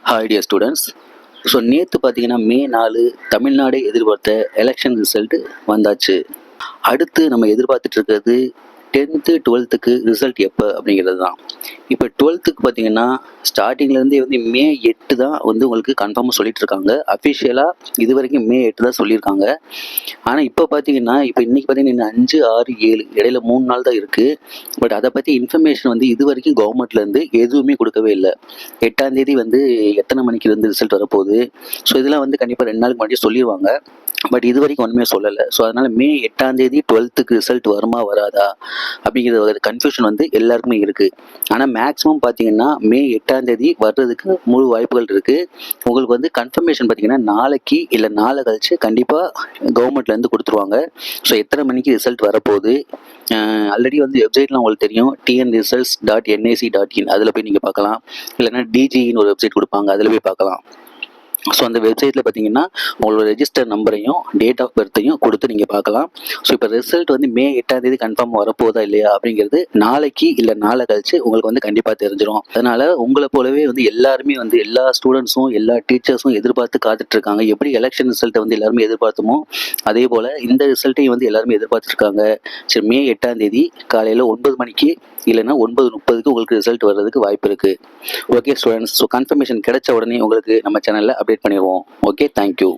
Hi dear students. So நேற்று பார்த்தீங்கன்னா மே 4 தமிழ்நாடு எதிர்பார்த்த எலெக்ஷன் ரிசல்ட் வந்தாச்சு. அடுத்து நம்ம எதிர்பார்த்துட்டு இருக்கிறது 10th 12th ரிசல்ட் எப்போ அப்படிங்கிறது தான். இப்போ 12th பார்த்தீங்கன்னா ஸ்டார்டிங்லேருந்தே வந்து மே 8 தான் வந்து உங்களுக்கு கன்ஃபார்மாக சொல்லிட்டு இருக்காங்க. அஃபிஷியலாக இது வரைக்கும் மே 8 தான் சொல்லியிருக்காங்க. ஆனால் இப்போ பார்த்தீங்கன்னா இன்னைக்கு பார்த்தீங்கன்னா 5, 6, 7 இடையில 3 நாள் தான் இருக்குது. பட் அதை பற்றி இன்ஃபர்மேஷன் வந்து இது வரைக்கும் கவர்மெண்ட்லேருந்து எதுவுமே கொடுக்கவே இல்லை. 8ஆம் தேதி வந்து எத்தனை மணிக்கு வந்து ரிசல்ட் வரப்போகுது, ஸோ இதெல்லாம் வந்து கண்டிப்பாக 2 நாளுக்கு முன்னாடி சொல்லிடுவாங்க. பட் இது வரைக்கும் ஒன்றுமே சொல்லலை. ஸோ அதனால் மே 8ஆம் தேதி 12th ரிசல்ட் வருமா வராதா அப்படிங்கிற ஒரு கன்ஃபியூஷன் வந்து எல்லாருக்குமே இருக்குது. ஆனால் மேக்ஸிமம் பார்த்தீங்கன்னா மே 8ஆம் தேதி வர்றதுக்கு முழு வாய்ப்புகள் இருக்குது. உங்களுக்கு வந்து கன்ஃபர்மேஷன் பார்த்தீங்கன்னா நாளைக்கு இல்லை நாளை கழிச்சு கண்டிப்பாக கவர்மெண்ட்லேருந்து கொடுத்துருவாங்க. ஸோ எத்தனை மணிக்கு ரிசல்ட் வரப்போகுது, ஆல்ரெடி வந்து வெப்சைட்லாம் உங்களுக்கு தெரியும், tnresults.nic.in, அதில் போய் நீங்கள் பார்க்கலாம். இல்லைன்னா டிஜின்னு ஒரு வெப்சைட் கொடுப்பாங்க, அதில் போய் பார்க்கலாம். ஸோ அந்த வெப்சைட்டில் பார்த்தீங்கன்னா உங்களோட ரெஜிஸ்டர் நம்பரையும் டேட் ஆஃப் பர்த்தையும் கொடுத்து நீங்கள் பார்க்கலாம். ஸோ இப்போ ரிசல்ட் வந்து மே 8ஆம் தேதி கன்ஃபார்ம் வரப்போதா இல்லையா அப்படிங்கிறது நாளைக்கு இல்லை நாளை கழிச்சு உங்களுக்கு வந்து கண்டிப்பாக தெரிஞ்சிடும். அதனால் உங்களை போலவே வந்து எல்லாருமே வந்து எல்லா ஸ்டூடெண்ட்ஸும் எல்லா டீச்சர்ஸும் எதிர்பார்த்து காத்துட்ருக்காங்க. எப்படி எலெக்ஷன் ரிசல்ட்டை வந்து எல்லாருமே எதிர்பார்த்தோமோ அதே போல் இந்த ரிசல்ட்டையும் வந்து எல்லாருமே எதிர்பார்த்துருக்காங்க. சரி, மே 8ஆம் தேதி காலையில் 9 மணிக்கு இல்லைன்னா 9:30 உங்களுக்கு ரிசல்ட் வர்றதுக்கு வாய்ப்பு இருக்குது. ஓகே ஸ்டூடெண்ட்ஸ், ஸோ கன்ஃபர்மேஷன் கிடைச்ச உடனே உங்களுக்கு நம்ம சேனலில் அப்டேட் பண்ணிடுவோம். Okay, thank you.